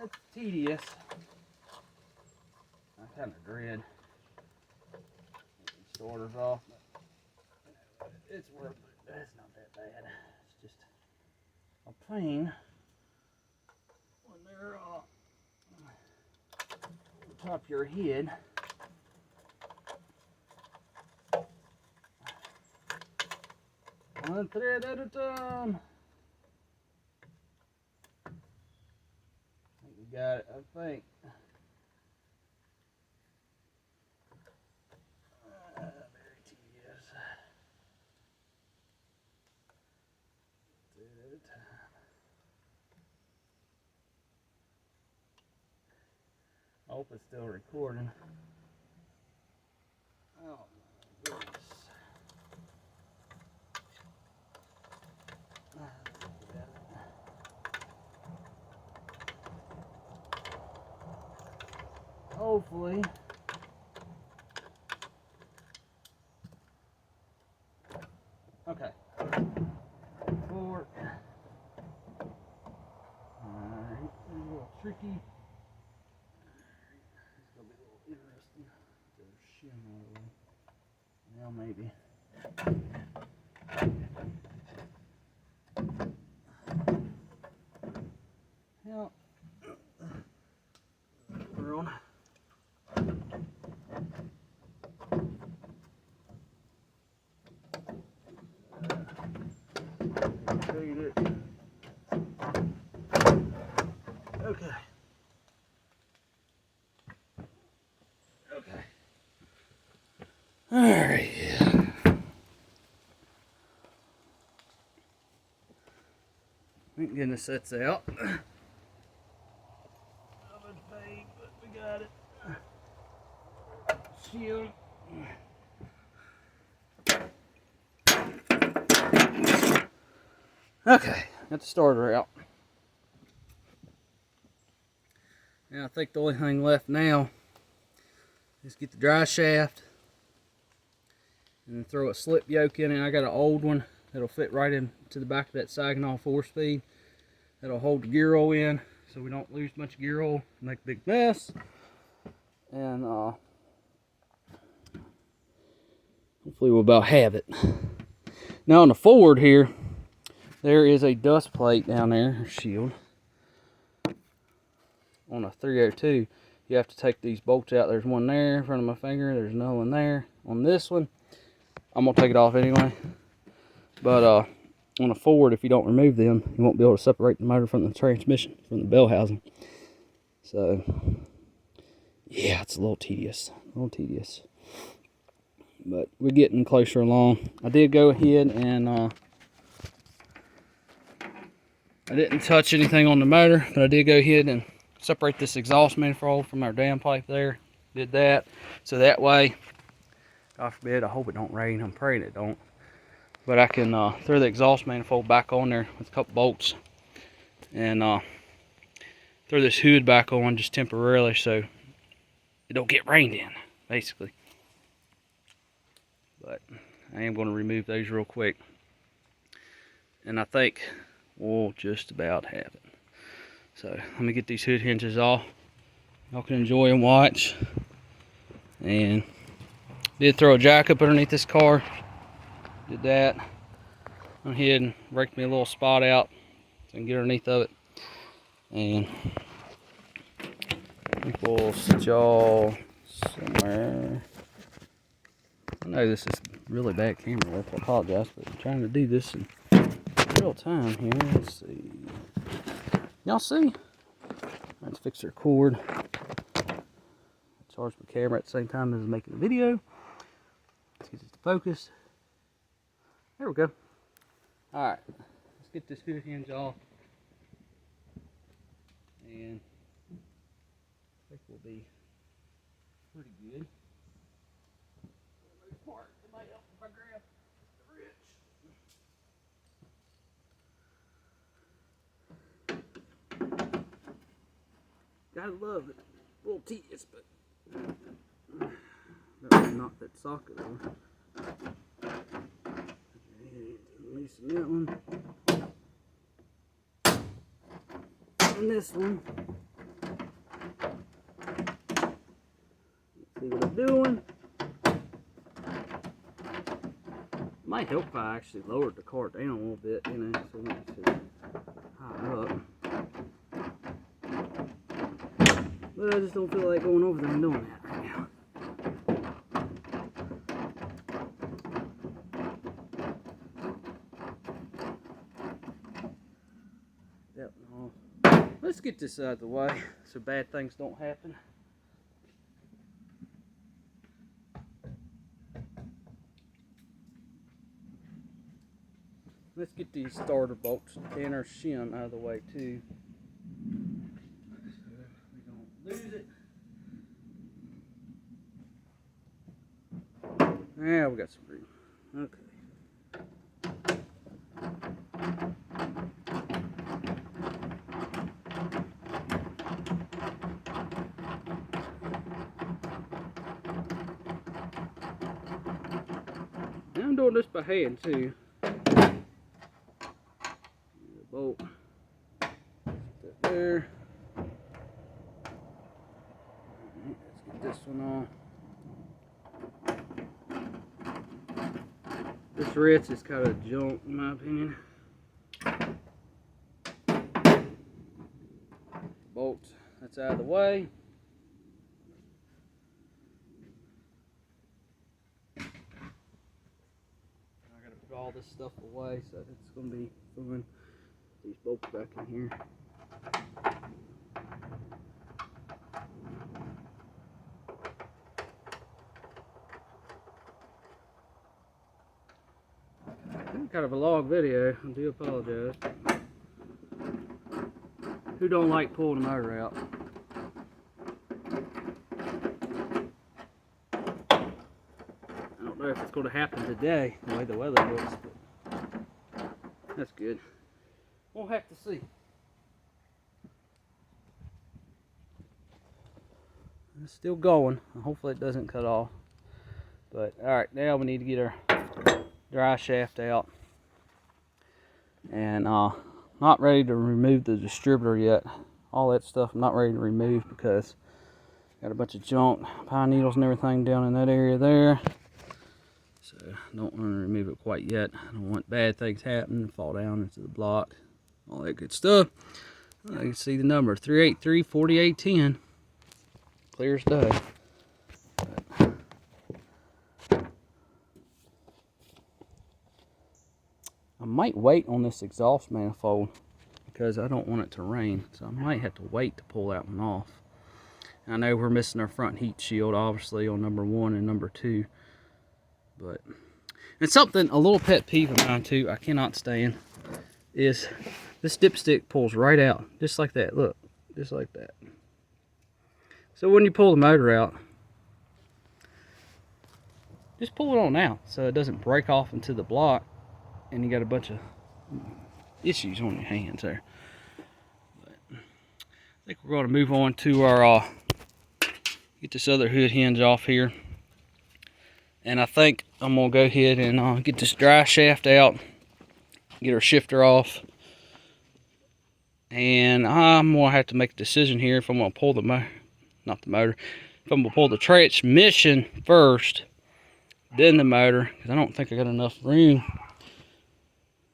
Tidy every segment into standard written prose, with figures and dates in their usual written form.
That's tedious. I kind of dread getting starters off, but it's worth it. It's not that bad. It's just a pain when they're on top of your head. One thread at a time. I think we got it, I think. Very tedious. Thread at a time. I hope it's still recording. Oh my goodness. Hopefully. Okay. Fork. Alright, a little tricky. It's gonna be a little interesting. Get the shim out of the way. Now maybe. Now, we're on. It. Okay. Okay. All right. Thank goodness that's out. But we got it. Shield. Okay, got the starter out. Now I think the only thing left now is get the dry shaft and then throw a slip yoke in it. I got an old one that'll fit right into the back of that Saginaw 4-speed. That'll hold the gear oil in so we don't lose much gear oil and make a big mess. And hopefully we'll about have it. Now on the Ford here, there is a dust plate down there, shield. On a 302, you have to take these bolts out. There's one there in front of my finger. There's another one there. On this one, I'm gonna take it off anyway. But on a Ford, if you don't remove them, you won't be able to separate the motor from the transmission, from the bell housing. So, yeah, it's a little tedious. But we're getting closer along. I did go ahead and I didn't touch anything on the motor, but I did go ahead and separate this exhaust manifold from our downpipe there. Did that. So that way, God forbid, I hope it don't rain. I'm praying it don't. But I can throw the exhaust manifold back on there with a couple bolts. And throw this hood back on just temporarily so it don't get rained in, basically. But I am going to remove those real quick. And I think we'll just about have it. So let me get these hood hinges off. Y'all can enjoy and watch. And did throw a jack up underneath this car. Did that. Went ahead and raked me a little spot out so I can get underneath of it. And I think we'll sit y'all somewhere. I know this is really bad camera work. I apologize, but I'm trying to do this in real time here. Let's see. Y'all see? Let's fix our cord. Charge my camera at the same time as making a video. Let's get it to focus. There we go. Alright, let's get this hood hinge off. And I think we'll be pretty good. Part, it might help if I grab the wrench. Gotta love it. A little tedious, but that knock that socket on. Loosen that one. And this one. might help if I actually lowered the car down a little bit, you know, so it makes it high up. But I just don't feel like going over there and doing that right now. Yep, let's get this out of the way so bad things don't happen. Let's get these starter bolts and our shim out of the way too. So we don't lose it. Yeah, we got some room. Okay. And I'm doing this by hand too. Bolt. Put that there. Let's get this one on. This wrench is kind of junk in my opinion. Bolt, that's out of the way. I gotta put all this stuff away, so it's gonna be fun. These bolts back in here. Kind of a long video, I do apologize. Who don't like pulling the motor out? I don't know if it's going to happen today, the way the weather looks, but that's good. We'll have to see. It's still going. Hopefully it doesn't cut off. But alright, now we need to get our dry shaft out. And not ready to remove the distributor yet. All that stuff I'm not ready to remove because got a bunch of junk, pine needles and everything down in that area there. So I don't want to remove it quite yet. I don't want bad things happening, fall down into the block, all that good stuff. You can see the number 383-4810. Clear as day. I might wait on this exhaust manifold because I don't want it to rain, so I might have to wait to pull that one off. And I know we're missing our front heat shield obviously on number 1 and number 2, but it's something, a little pet peeve of mine too, I cannot stand, is this dipstick pulls right out just like that. Look, just like that. So when you pull the motor out, just pull it on out so it doesn't break off into the block and you got a bunch of issues on your hands there. But I think we're going to move on to our get this other hood hinge off here, and I think I'm going to go ahead and get this dry shaft out, get our shifter off, and I'm going to have to make a decision here if I'm going to pull the motor, not the motor, if I'm going to pull the transmission first, then the motor, because I don't think I got enough room.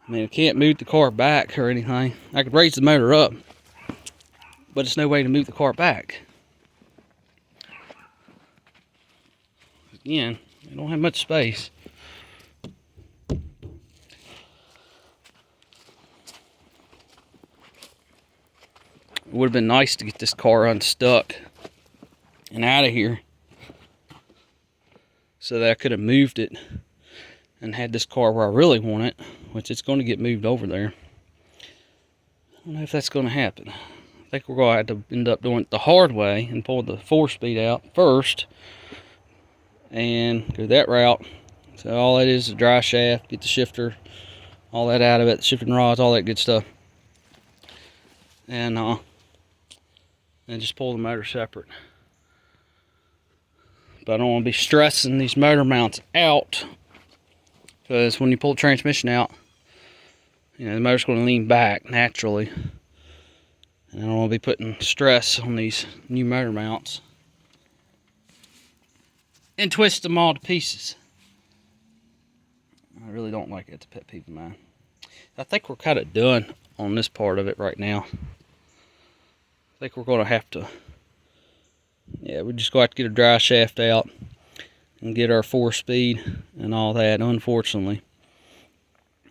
I mean, I can't move the car back or anything. I could raise the motor up, but there's no way to move the car back. Again, I don't have much space. It would have been nice to get this car unstuck and out of here so that I could have moved it and had this car where I really want it, which it's going to get moved over there. I don't know if that's going to happen. I think we're going to have to end up doing it the hard way and pull the 4-speed out first and go that route. So all that is a dry shaft, get the shifter, all that out of it, shifting rods, all that good stuff, and just pull the motor separate. But I don't want to be stressing these motor mounts out, because when you pull the transmission out, you know, the motor's going to lean back naturally. And I don't want to be putting stress on these new motor mounts and twist them all to pieces. I really don't like it. It's a pet peeve of mine. I think we're kind of done on this part of it right now. I think we're going to have to, yeah, we just got to get a dry shaft out and get our 4-speed and all that. Unfortunately,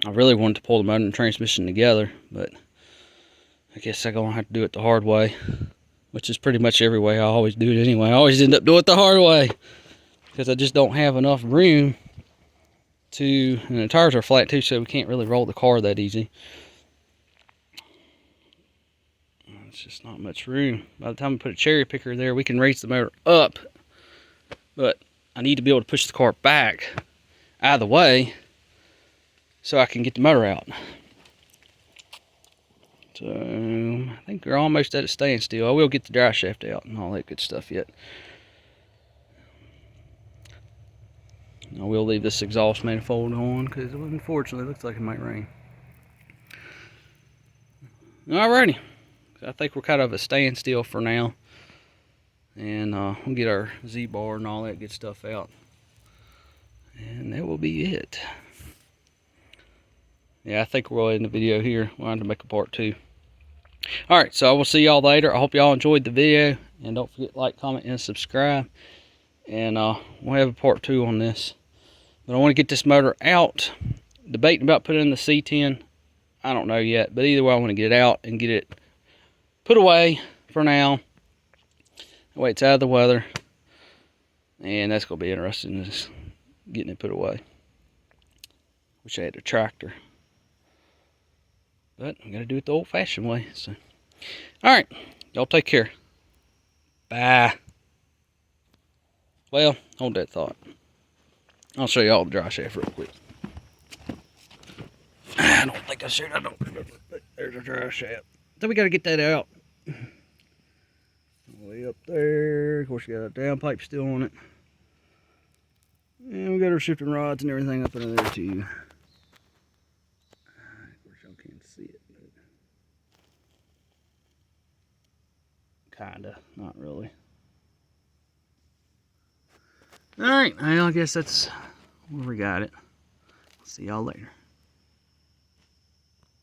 I really wanted to pull the motor and transmission together, but I guess I'm going to have to do it the hard way, which is pretty much every way I always do it anyway. I always end up doing it the hard way because I just don't have enough room to, and the tires are flat too, so we can't really roll the car that easy. It's just not much room. By the time we put a cherry picker there, we can raise the motor up, but I need to be able to push the car back out of the way so I can get the motor out. So I think we're almost at a standstill. I will get the dry shaft out and all that good stuff yet. I will leave this exhaust manifold on because unfortunately it looks like it might rain. Alrighty, I think we're kind of a standstill for now, and we'll get our Z-bar and all that good stuff out, and that will be it. Yeah, I think we'll end the video here. We'll have to make a part 2. Alright, so I will see y'all later. I hope y'all enjoyed the video, and don't forget to like, comment, and subscribe, and we'll have a part 2 on this. But I want to get this motor out. Debating about putting in the C10. I don't know yet. But either way, I want to get it out and get it put away for now. That way it's out of the weather. And that's going to be interesting, just getting it put away. Wish I had a tractor. But I'm going to do it the old-fashioned way. So, alright. Y'all take care. Bye. Well, hold that thought. I'll show you all the dry shaft real quick. I don't think I should. I don't remember. But there's a dry shaft. So we got to get that out. Way up there. Of course, you got a downpipe still on it. And we got our shifting rods and everything up under there too. Of course, y'all can't see it. But kinda. Not really. Alright, well, I guess that's where we got it. See y'all later.